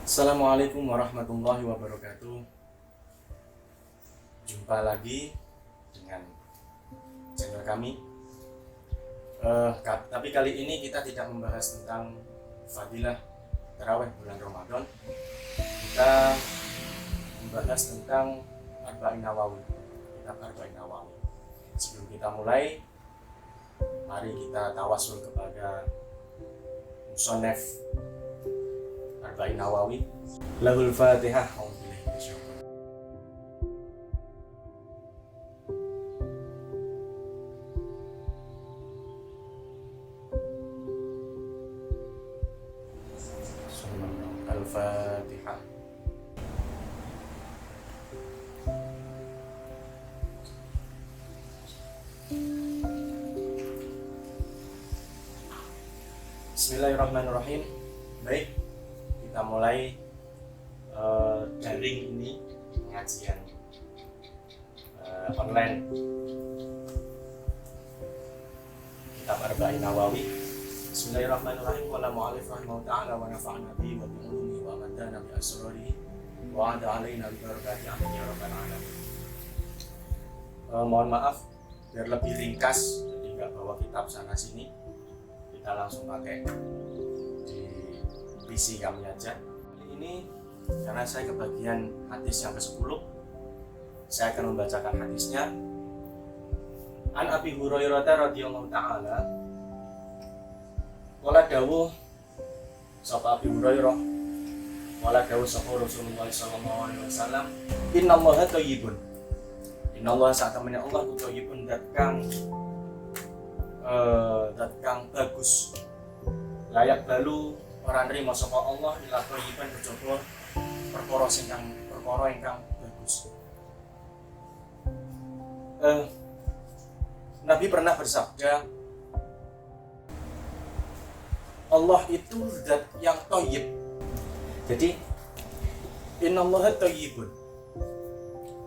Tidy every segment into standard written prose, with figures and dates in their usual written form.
Assalamualaikum warahmatullahi wabarakatuh. Jumpa lagi dengan channel kami. Tapi kali ini kita tidak membahas tentang fadilah tarawih bulan Ramadan. Kita membahas tentang Arba'in Nawawi, kitab Arba'in Nawawi. Sebelum kita mulai, mari kita tawasul kepada musannaf Arba'in Nawawi. Lahul Fatihah. Al-Fatihah. Bismillahirrahmanirrahim. Baik, kita mulai daring ini, pengajian online kitab Arba'in Nawawi. Bismillahirrahmanirrahim. Wala mu'alif rahimahullah ta'ala wa nafa'na bihi wa bi'ulumi wa amadana bi asrarihi wa ada alaina bi barakati amin ya rabbal alamin. Mohon maaf biar lebih ringkas, jadi nggak bawa kitab sana sini, kita langsung pakai di PC kami aja. Kali ini karena saya kebagian hadis yang ke-10, saya akan membacakan hadisnya. An Abi Hurairah radhiyallahu ta'ala wala dawuh sapa Abi Hurairah wala dawuh sapa Rasulullah sallallahu alaihi wasallam, innallaha thayyibun. Innallaha sa'tamani Allah ku thayyibun, dat kang bagus. Layak balu ora nrimo sapa Allah ila thayyiban kejaba perkara ingkang bagus. Nabi pernah bersabda, Allah itu zat yang thayyib. Jadi innallaha thayyibun,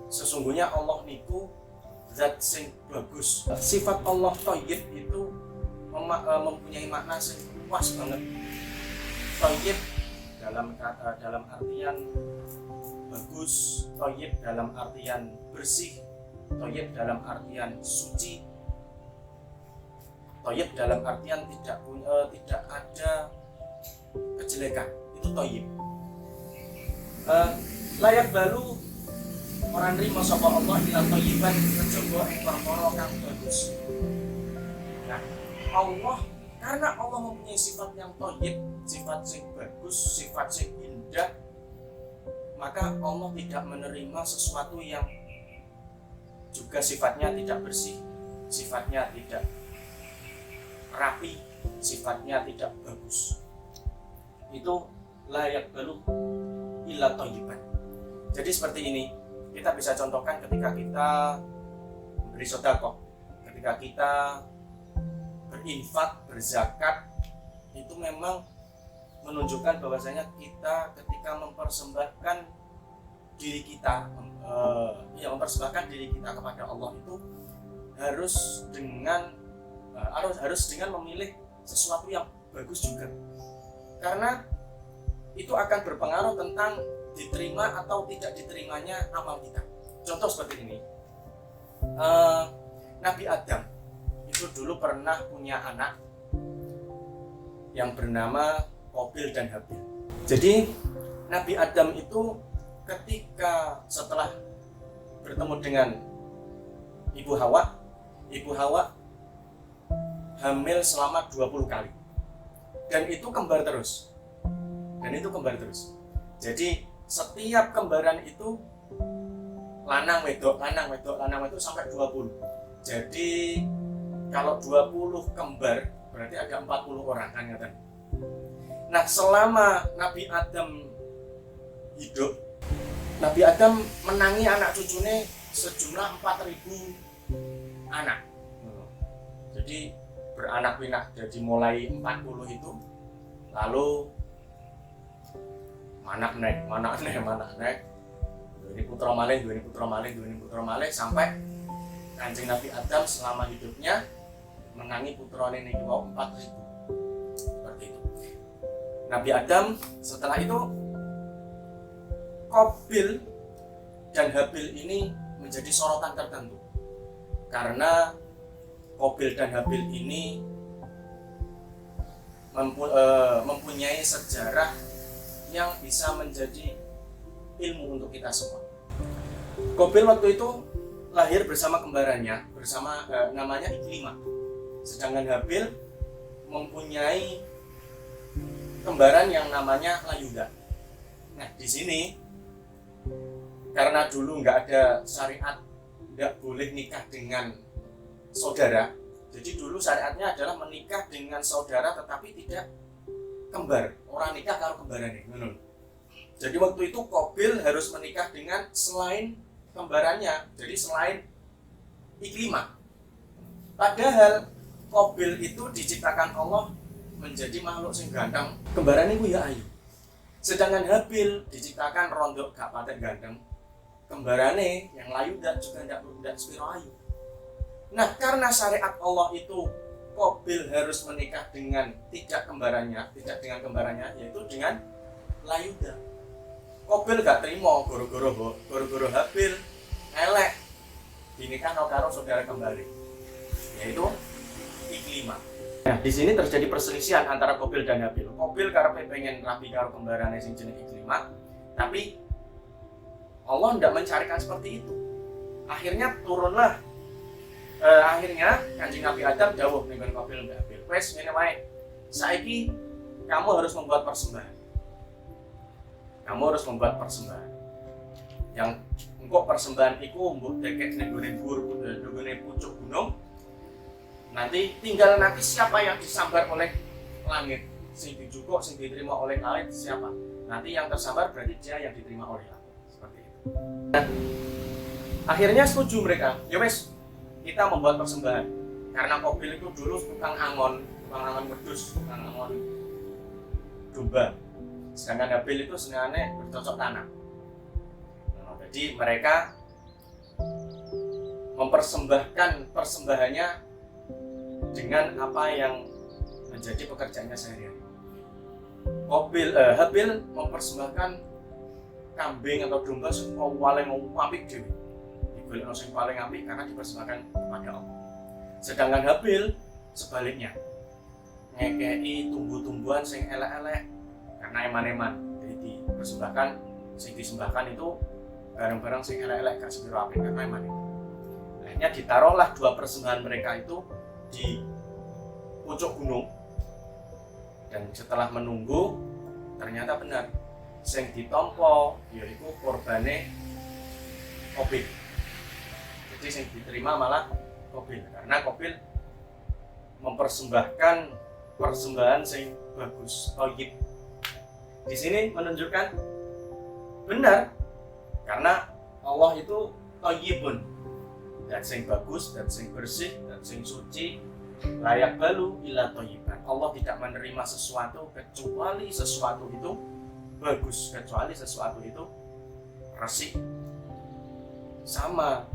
sesungguhnya Allah niku zat sing bagus. Sifat Allah thayyib itu mempunyai makna sing luas banget. Thayyib dalam artian bagus, thayyib dalam artian bersih, thayyib dalam artian suci, thayyib dalam artian tidak ada kejelekan. Itu thayyib. Layak balu orang nrimo sapa Allah ila thayyiban kejaba ing perkara kang bagus. Nah, Allah, karena Allah mempunyai sifat yang thayyib, sifat sing bagus, sifat sing indah, maka Allah tidak menerima sesuatu yang juga sifatnya tidak bersih, sifatnya tidak rapi, sifatnya tidak bagus. Itu layak balu illa thayyiban. Jadi seperti ini, kita bisa contohkan ketika kita memberi sedekah, ketika kita berinfak, berzakat, itu memang menunjukkan bahwasanya kita ketika mempersembahkan diri kita, mempersembahkan diri kita kepada Allah itu harus dengan memilih sesuatu yang bagus juga, karena itu akan berpengaruh tentang diterima atau tidak diterimanya amal kita. Contoh seperti ini, Nabi Adam itu dulu pernah punya anak yang bernama Qabil dan Habil. Jadi Nabi Adam itu ketika setelah bertemu dengan Ibu Hawa hamil selama 20 kali, dan itu kembar terus. Jadi setiap kembaran itu lanang wedok sampai 20. Jadi kalau 20 kembar berarti ada 40 orang kan ya. Nah, selama Nabi Adam hidup, Nabi Adam menangi anak cucunya sejumlah 4.000 anak. Jadi beranak pinak, jadi mulai 40 itu, lalu manak naik, dua putra malih sampai Kanjeng Nabi Adam selama hidupnya menangi putrane niki wau 4.000. Seperti itu. Nabi Adam setelah itu Qabil dan Habil ini menjadi sorotan tertentu karena Qabil dan Habil ini mempunyai sejarah yang bisa menjadi ilmu untuk kita semua. Qabil waktu itu lahir bersama kembarannya, namanya Iklimah. Sedangkan Habil mempunyai kembaran yang namanya Layuda. Nah, di sini karena dulu nggak ada syariat, nggak boleh nikah dengan saudara. Jadi dulu syariatnya adalah menikah dengan saudara tetapi tidak kembar. Orang nikah kalau kembarannya. Jadi waktu itu Qabil harus menikah dengan selain kembarannya. Jadi selain Iklimah. Padahal Qabil itu diciptakan Allah menjadi makhluk sing ganteng. Kembarannya itu ya ayu. Sedangkan Habil diciptakan rondok gak patek ganteng. Kembarane yang layu juga tidak sepiro ayu. Nah, karena syariat Allah itu Qabil harus menikah dengan tidak dengan kembarannya, yaitu dengan Layuda. Qabil gak terima goro-goro Habil elek dinikah karo saudara kembali, yaitu Iklimah. Nah, di sini terjadi perselisihan antara Qabil dan Habil. Qabil karepe pengen rabi karo kembarane sing jeneng Iklimah, tapi Allah tidak mencarikan seperti itu. Akhirnya Kanjeng Nabi Adam dawuh ning Qabil dan Habil, "Wes ngene wae. Saiki kamu harus membuat persembahan. Yang engko persembahan iku mbok dekek ning gone pucuk gunung. Nanti tinggal siapa yang disambar oleh langit. Sing dijukuk, sing diterima oleh langit siapa? Nanti yang tersambar berarti dia yang diterima oleh langit." Seperti itu. Nah, akhirnya setuju mereka. Ya wes, kita membuat persembahan. Karena Qabil itu dulu tukang angon wedhus, tukang angon domba. Sedangkan Habil itu senengane bercocok tanam. Nah, jadi mereka mempersembahkan persembahannya dengan apa yang menjadi pekerjaannya sehari-hari. Habil mempersembahkan kambing atau domba sing paling apik dhewe. Digolekno sing paling apik karena dipersembahkan kepada Allah. Sedangkan Habil sebaliknya, ngekei tumbuh-tumbuhan sing elek-elek karena eman-eman. Jadi disembahkan itu barang-barang sing elek-elek gak sepiro apik karena eman-eman. Akhirnya ditaruhlah dua persembahan mereka itu di pucuk gunung. Dan setelah menunggu, ternyata benar sing ditampa yaiku korbane Qabil. Jadi sing diterima malah Qabil karena Qabil mempersembahkan persembahan sing bagus, thayyib. Di sini menunjukkan benar karena Allah itu thayyibun, dan sing bagus, dan sing bersih, dan sing suci, layak balu ila thayyiban. Allah tidak menerima sesuatu kecuali sesuatu itu bagus, kecuali sesuatu itu resik. Sama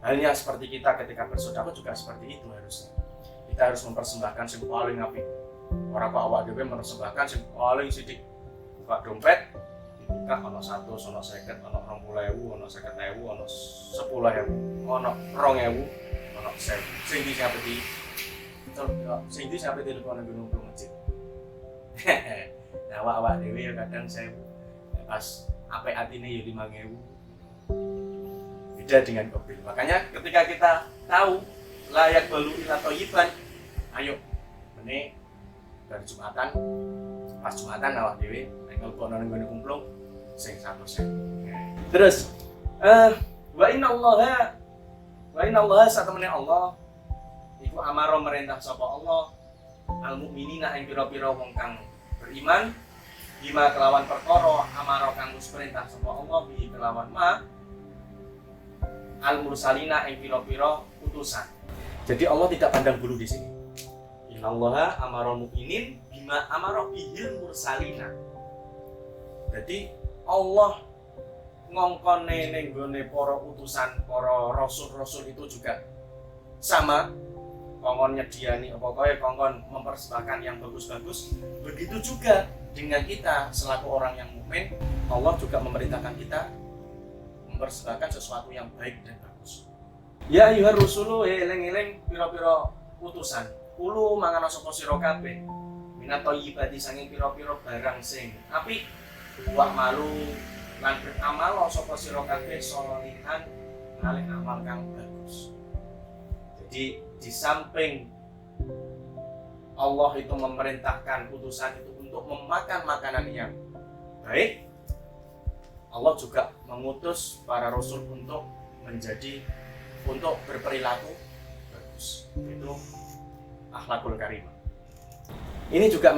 halnya seperti kita ketika bersedekah juga seperti itu harusnya. Kita harus mempersembahkan sing paling apik. Ora kok awak dhewe mempersembahkan sing paling sithik. Buka dompet, dibuka ono 100, ono 50, ono 20.000, ono 50.000, ono 10.000, ono 2.000, ono 1.000. Sing di sampe telepon nang gunung masjid. Nah, awak dhewe ya kadang saya pas apik atine ya 5.000. Beda dengan Qabil. Makanya ketika kita tahu layak balu ila thayyiban, ayo meneh dari Jumatan, pas Jumatan awak dhewe nek ngelpon nang ngene kumplung sing 100. Terus wa inna Allah satamene Allah iku amaro merintah sapa Allah al mukminina ing pira-pira wong kang beriman bima kelawan perkara amaro kang wis perintah sapa Allah bi kelawan ma al mursalina ing pira-pira utusan. Jadi Allah tidak pandang bulu di sini. Innallaha amara mukminin bima amara bihil mursalina. Jadi Allah ngongkone ning gone para utusan, para rasul-rasul itu juga sama kongkon nyediani apa kaya kongkon mempersembahkan yang bagus-bagus. Begitu juga dengan kita selaku orang yang mukmin Allah juga memerintahkan kita mempersembahkan sesuatu yang baik dan bagus. Ya ayyuhar rusulu eling-eling pira-pira utusan. Kulu mangan sapa sira kabeh. Minat thayyibati sanging pira-pira barang sing apik. Wa malu lan beramal sapa sira kabeh sholihan ngalih amal kang bagus. Jadi di samping Allah itu memerintahkan utusan itu untuk memakan makanan yang baik, Allah juga mengutus para rasul untuk berperilaku bagus. Itu akhlakul karimah. Ini juga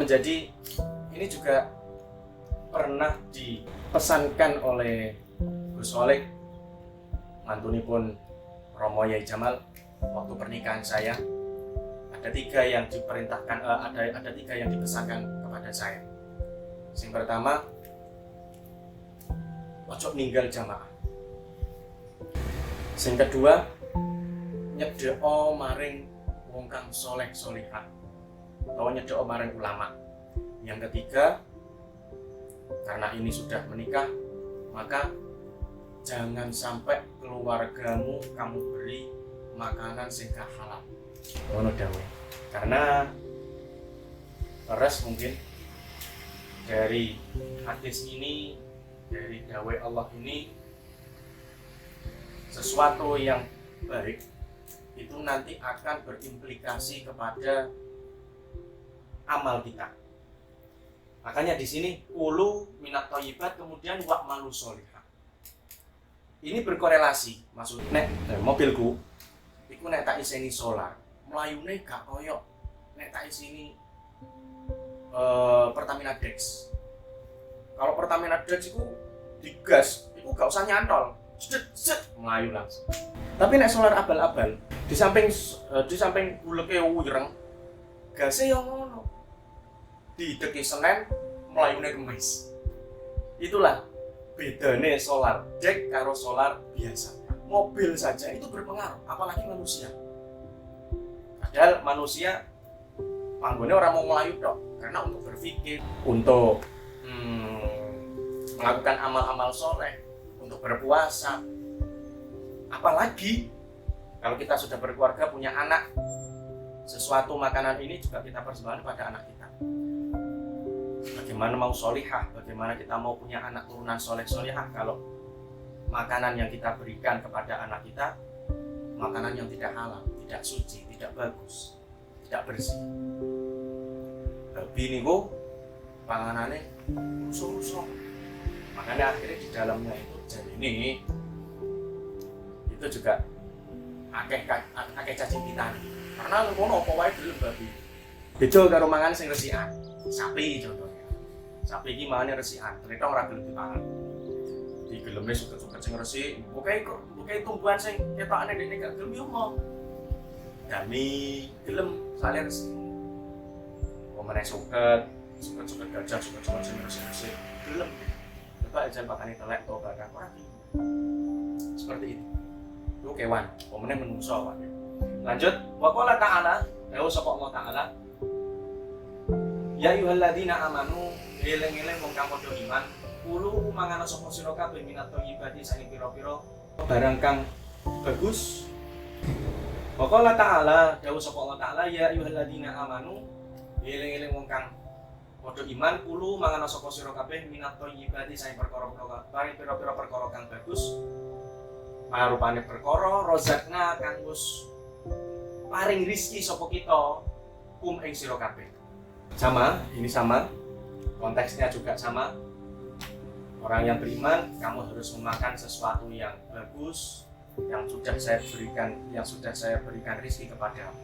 pernah dipesankan oleh Gus Solik, mantunipun Romo Yai Jamal waktu pernikahan saya. Ada tiga yang dipesankan kepada saya. Yang pertama, ojo ninggal jamaah. Yang kedua, nyedheo maring wong kang soleh solihah, atau nyedheo maring ulama. Yang ketiga, karena ini sudah menikah, maka jangan sampai keluargamu kamu beri makanan sing gak halal. Ngono dawuh. Karena leres mungkin dari hadis ini, dari dawuh Allah ini, sesuatu yang baik itu nanti akan berimplikasi kepada amal kita. Makanya di sini ulu minat thayyibat, kemudian wa'malu sholihah. Ini berkorelasi, maksudnya mobilku iku nek tak iseni solar, mlayune gak koyo nek tak isini Pertamina Dex. Kalau Pertamina Dex iku digas, iku gak usah nyantol, set melayu langsung. Tapi nek solar abal-abal, di samping buleke wireng, gase yo ngono. Dideki Senin, melayune Kemis. Itulah bedane solar deck karo solar biasa. Mobil saja itu berpengaruh, apalagi manusia. Padahal manusia panggone orang mau melayu dok, karena untuk berpikir, untuk melakukan amal-amal soleh, untuk berpuasa. Apalagi kalau kita sudah berkeluarga, punya anak, sesuatu makanan ini juga kita persembahkan pada anak kita. Bagaimana mau solihah, bagaimana kita mau punya anak turunan soleh-solihah kalau makanan yang kita berikan kepada anak kita makanan yang tidak halal, tidak suci, tidak bagus, tidak bersih. Babi niku panganane rusuh-rusuh. Makanya akhirnya di dalamnya itu jadi ini itu juga akeh cacing kita. Karena ngono apa wae gelem babi. Beda karo mangan sing resikan. Sapi contohnya. Sapi iki mangane resikan, ternyata ora gelem dipangan. Di gelemnya suket-suket sing resik, bukai tumbuhan sing ketokane dene gak gelem yo mau. Dami gelem sale resik. Omane suket gajah, suket sing resik gelem. Coba aja pakane telek to barang ora gelem. Seperti itu. Itu kewan, omane menungso wae. Lanjut, wa qala ta'ala, dawuh sapa Allah Ta'ala, ya ayyuhalladzina amanu, eling-eling wong kang padha iman, kulo mangan sapa sira kabeh minat thayyibati saking pira-pira barang kang bagus. Wa qala ta'ala, dawuh sapa Allah Ta'ala, ya ayyuhalladzina amanu, eling-eling wong kang padha iman, kulo mangan sapa sira kabeh minat thayyibati saking pira-pira perkara kang bagus. Marupane perkara rozakna kang wis paring rizki sapa kita ing sira kabeh. Ini sama, konteksnya juga sama. Orang yang beriman, kamu harus memakan sesuatu yang bagus, yang sudah saya berikan rizki kepada kamu.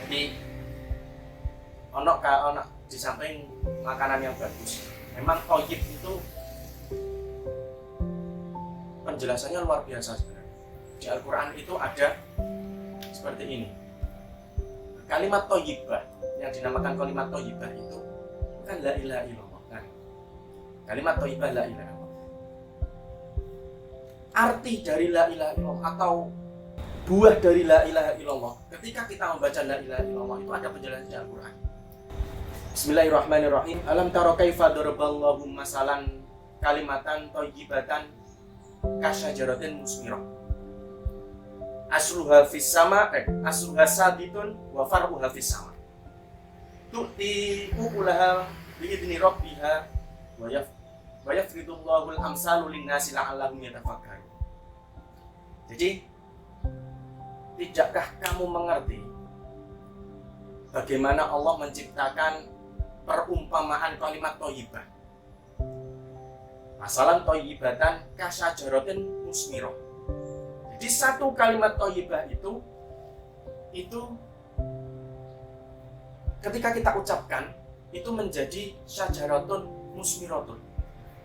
Jadi ono di samping makanan yang bagus, memang thayyib itu penjelasannya luar biasa sebenarnya. Di Al-Quran itu ada seperti ini. Kalimat thayyibah yang dinamakan kalimat thayyibah itu bukan la ilaha illallah kan. Kalimat thayyibah la ilaha illallah. Arti dari la ilaha illallah atau buah dari la ilaha illallah, ketika kita membaca la ilaha illallah itu ada penjelasan di Al-Quran. Bismillahirrahmanirrahim. Alam tara kaifa daraballahu masalan kalimatan thayyibatan kasyajaratin musmirah. Asluha fis sama, asluha sabitun wa far'uha fis sama. Tu'ti ukulaha bi'idni rabbiha wa yafridullahu al-amsalu lin-nasi la'allahum yatafakkarun. Jadi, tidakkah kamu mengerti bagaimana Allah menciptakan perumpamaan kalimat thayyibah? Masalan thayyibatan kasyajaratin musmirah. Jadi satu kalimat thayyibah itu ketika kita ucapkan itu menjadi syajaratun musmiratun,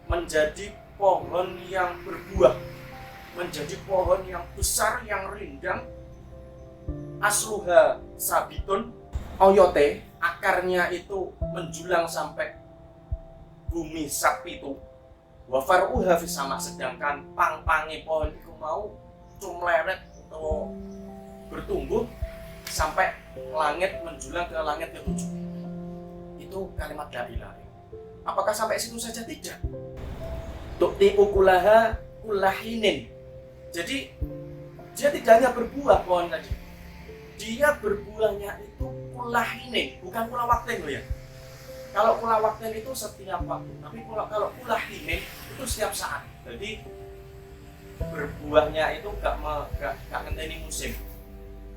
menjadi pohon yang berbuah, menjadi pohon yang besar, yang rindang. Asluha sabitun, oyote akarnya itu menjulang sampai bumi sapitu. Wa far'uha fis sama, sedangkan pang-pange pohon itu mau cumleret atau bertumbuh sampai langit, menjulang ke langit ke-7. Itu kalimat la ilaha illallah. Apakah sampai situ saja? Tidak. Tu'ti ukulaha kullahinin. Jadi dia tidak hanya berbuah pohon tadi, dia berbuahnya itu kullahinin, bukan kula waktin loh ya. Kalau kula waktin itu setiap waktu, tapi kalau kullahinin itu setiap saat. Jadi berbuahnya itu gak ngenteni musim,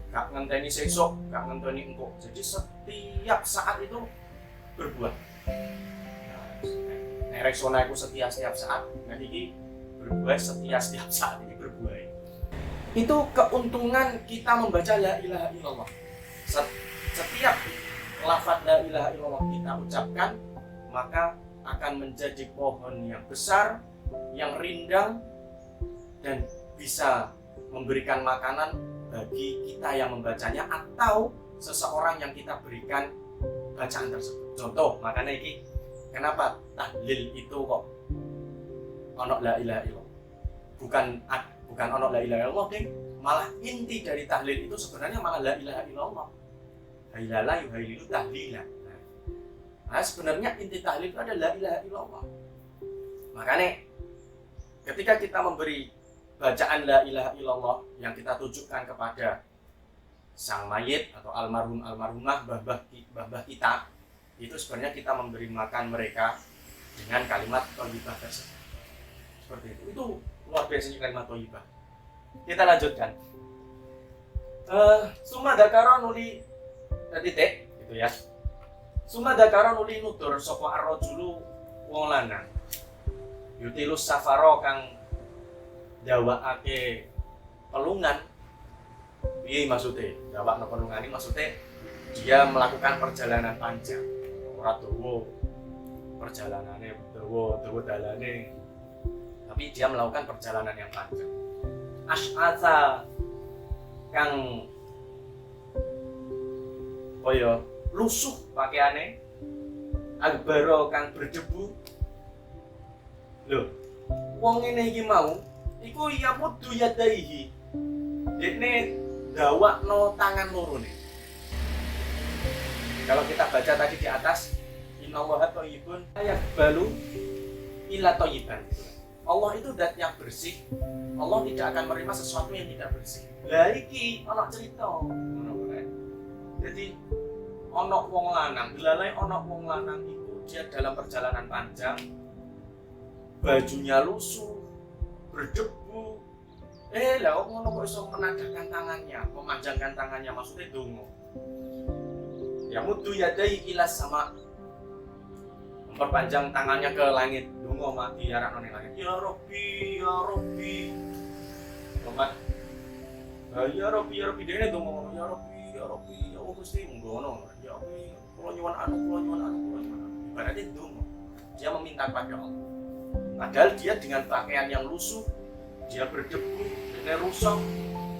gak ngenteni sesok, gak ngenteni engkau. Jadi setiap saat itu berbuah. Reksona itu setiap saat, jadi berbuah setiap saat ini berbuah. Itu keuntungan kita membaca la ilaha illallah. Setiap lafaz la ilaha illallah kita ucapkan, maka akan menjadi pohon yang besar, yang rindang, dan bisa memberikan makanan bagi kita yang membacanya atau seseorang yang kita berikan bacaan tersebut. Contoh, makanya ini kenapa tahlil itu kok ono la ilaha illallah, bukan ono la ilaha illallah, ding. Malah inti dari tahlil itu sebenarnya malah la ilaha illallah. Hailala yuhaililu tahlila. Nah, sebenarnya inti tahlil itu ada la ilaha illallah. Makanya ketika kita memberi bacaan la ilaha illallah yang kita tujukan kepada sang mayit atau almarhumah mbah kita, itu sebenarnya kita memberi makan mereka dengan kalimat thayyibah tersebut. Seperti itu. Itu luar biasanya kalimat thayyibah. Kita lanjutkan. Summa dzakara nuli titik gitu ya. Summa dzakara nuli nutur sapa ar-rajulu wong lanang. Yutilus safaro kang jawakake pelungan. Piye maksude? Jawakno pelungan iki maksude dia melakukan perjalanan panjang. Ora dawa perjalanannya, dawa dalane. Tapi dia melakukan perjalanan yang panjang. Ash'atha kang lusuh pakaiane, agbaro kang berdebu. Lho, wong ngene iki mau iku ya muddu yadaihi. Dekne dawakno tangan loro nih. Kalau kita baca tadi di atas, innallaha thayyibun yaqbalu illa thayyiban. Allah itu zat yang bersih. Allah tidak akan menerima sesuatu yang tidak bersih. Lah iki ana cerita. Jadi ana wong lanang, dilalai ana wong lanang itu dia dalam perjalanan panjang, bajunya lusuh, berdebu. Lah ngono kok iso menadahkan tangannya, memanjangkan tangannya, maksudnya dongo. Ya muddu yadai ila sama, memperpanjang tangannya ke langit. Dongo mati arak nang langit. Ya Rabbi, ya Rabbi. Tomat. Ya Rabbi dene dongo, ya Rabbi, ya Rabbi, ya Allah Gusti ngono. Ya Rabbi, kula nyuwun anu. Ibaratnya dongo. Dia meminta pada Allah. Padahal dia dengan pakaian yang lusuh, dia berdebu, dia rusak,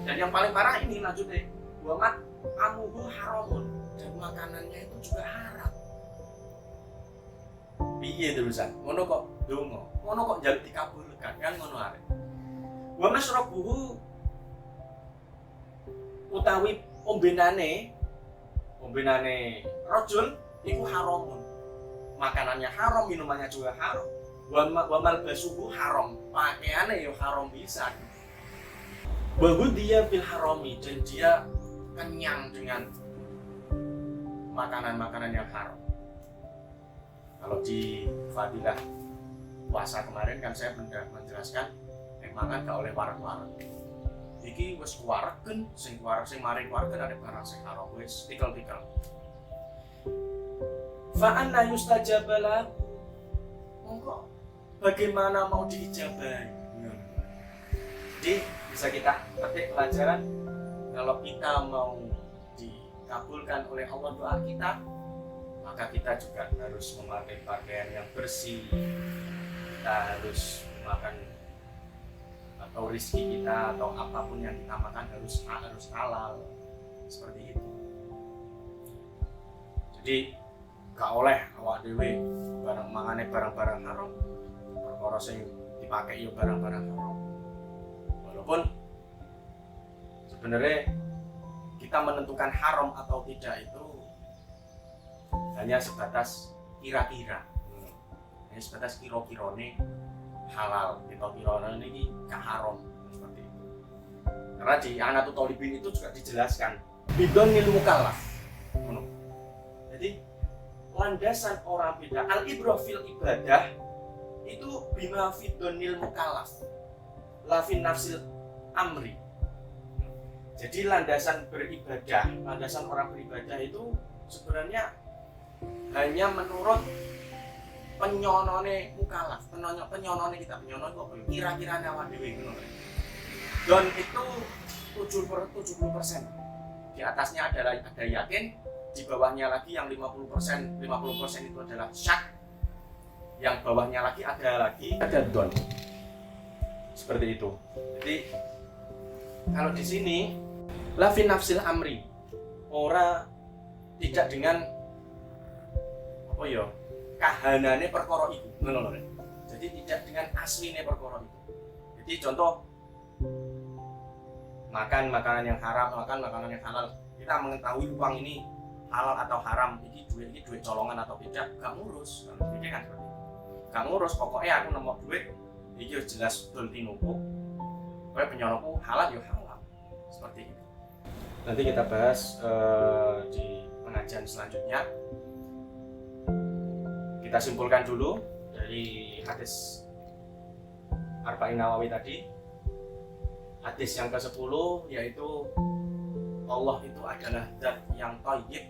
dan yang paling parah ini lanjutnya, wamat amuhu haramun, dan makanannya itu juga haram. Piye terusan? Ngono kok dongo, ngono kok njaluk dikabulkan kan ngono arek. Wa masrabuhu utawi ombenane rajul iku haramun. makanannya haram, minumannya juga haram. Wa malbasuhu haram, pakaiannya ya haram bisa. Wa ghudhiya bil harami, dan dia kenyang dengan makanan-makanan yang haram. Kalau di fadilah puasa kemarin kan saya menjelaskan mangan gak oleh warak-warak. Iki wis kuwareken, sing mari kuwareken ada barang sing haram wis tikel-tikel. Fa anna yustajaba lahu, monggo bagaimana mau diijabahi? Jadi bisa kita petik pelajaran, kalau kita mau dikabulkan oleh Allah doa kita, maka kita juga harus memakai pakaian yang bersih, kita harus makan atau rezeki kita atau apapun yang kita makan harus halal, seperti itu. Jadi gak oleh awak dhewe barang mangane barang-barang haram, perkara sing dipakai yo barang-barang haram. Walaupun sebenarnya kita menentukan haram atau tidak itu hanya sebatas kira-kira, hanya sebatas kira-kirane halal, kira-kirane ini gak haram, seperti itu. Karena di Anatut Thalibin itu juga dijelaskan bidonil mukallaf. Jadi landasan orang beda al-ibrah fil ibadah itu bima fidonil mukallaf la fin nafsil amri. Jadi landasan beribadah, landasan orang beribadah itu sebenarnya hanya menurut penyonone mukallaf, penyonone kita, penyonon kok kira-kira awak dhewe ngono. Dan itu 70%. Di atasnya ada yakin, di bawahnya lagi yang 50%. 50% itu adalah syak. Yang bawahnya lagi ada don. Seperti itu. Jadi kalau di sini la fi nafsil amri, ora tidak dengan apa ya kahanane perkara itu, ngono lho. Jadi tidak dengan asline perkara itu. Jadi contoh makan makanan yang haram, makan makanan yang halal, kita mengetahui uang ini halal atau haram, ini duit colongan atau tidak, gak ngurus, kan seperti itu. Gak ngurus, pokoknya aku nemu duit, ini jelas betul tinuku, pokoknya penyolongku halal ya halal, seperti itu. Nanti kita bahas di pengajian selanjutnya. Kita simpulkan dulu dari hadis Arba'in Nawawi tadi. Hadis yang ke-10 yaitu Allah itu adalah zat yang thayyib,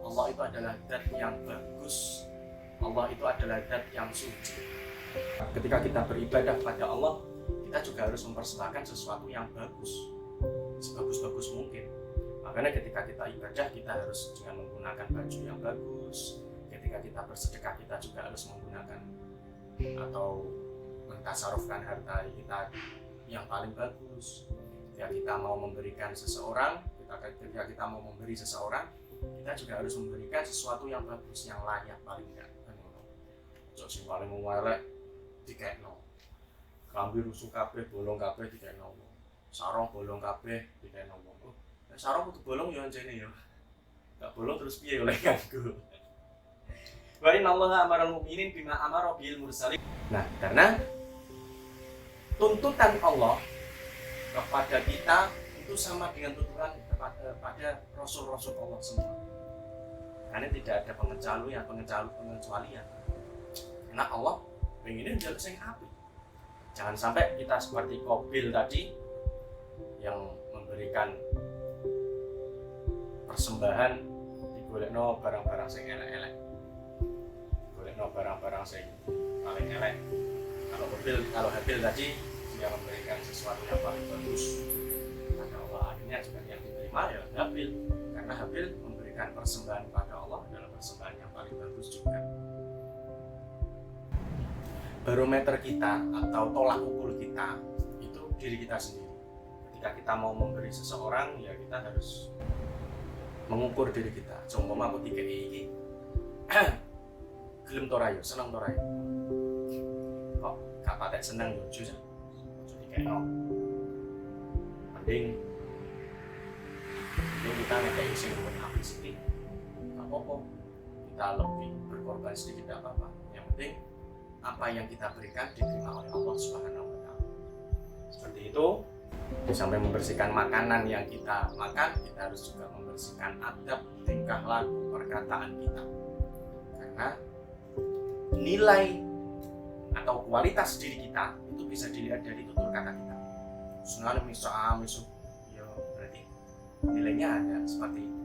Allah itu adalah zat yang bagus, Allah itu adalah zat yang suci. Ketika kita beribadah kepada Allah, kita juga harus mempersembahkan sesuatu yang bagus, sebagus-bagus mungkin. Makanya ketika kita ibadah, kita harus dengan menggunakan baju yang bagus. Ketika kita bersedekah, kita juga harus menggunakan atau mentasarufkan harta kita yang paling bagus. Ketika kita mau memberikan seseorang, ketika kita mau memberi seseorang, kita juga harus memberikan sesuatu yang bagus, yang layak paling enggak. Ojo sing paling elek dikekno. Klambi rusuh kabeh, bolong kabeh dikekno. Sarung bolong kabeh dikekno. Sarung kudu bolong ya anjene ya. Enggak bolong terus piye oleh ganggu. Wa inna Allaha amaral mu'minin bima amara bil mursalin. Nah, karena tuntutan Allah kepada kita itu sama dengan tuntutan kepada rasul-rasul Allah semua. Karena tidak ada pengecualian. Karena Allah pengennya jaluk sing apik. Jangan sampai kita seperti Qabil tadi yang memberikan persembahan digolekno barang-barang sing elek-elek. Golekno barang-barang sing paling elek. Kalau Habil tadi dia memberikan sesuatu yang paling bagus, maka Allah akhirnya juga yang diterima ya Habil, karena Habil memberikan persembahan kepada Allah adalah persembahan yang paling bagus juga. Barometer kita atau tolak ukur kita itu diri kita sendiri. Ketika kita mau memberi seseorang, ya kita harus mengukur diri kita. Contohnya aku 3 iki gelem torayo, seneng torayo. Kok gak patek seneng yo jujur. Jadi kayak mending kita ngekei sing luwih apik sithik. Gak apa-apa. Kita lebih berkorban sedikit tidak apa-apa. Yang penting apa yang kita berikan diterima oleh Allah Subhanahu wa Ta'ala. Seperti itu. Sampai membersihkan makanan yang kita makan, kita harus juga membersihkan adab, tingkah laku, perkataan kita. Karena nilai atau kualitas diri kita itu bisa dilihat dari tutur kata kita. Senang miso, ya berarti nilainya ada seperti itu.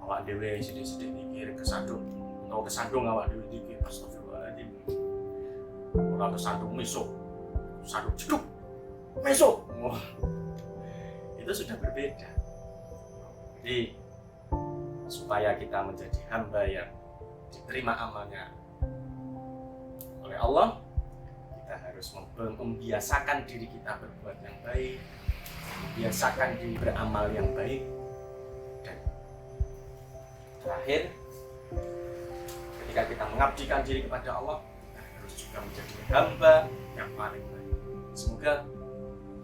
Awak dewe sedih-sedih mikir kesandung awak dewe mikir astagfirullahaladzim. Orang kesandung miso, sandung jeduk, miso. Itu sudah berbeda. Jadi supaya kita menjadi hamba yang diterima amalnya oleh Allah, kita harus membiasakan diri kita berbuat yang baik, membiasakan diri beramal yang baik, dan terakhir ketika kita mengabdikan diri kepada Allah, kita harus juga menjadi hamba yang paling baik. Semoga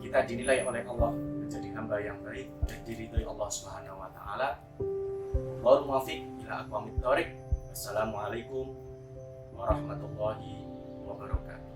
kita dinilai oleh Allah menjadi hamba yang baik dan diridhoi Allah Subhanahu wa Ta'ala. Wallahul muwaffiq ila aqwamit thoriq. Wassalamualaikum warahmatullahi wabarakatuh.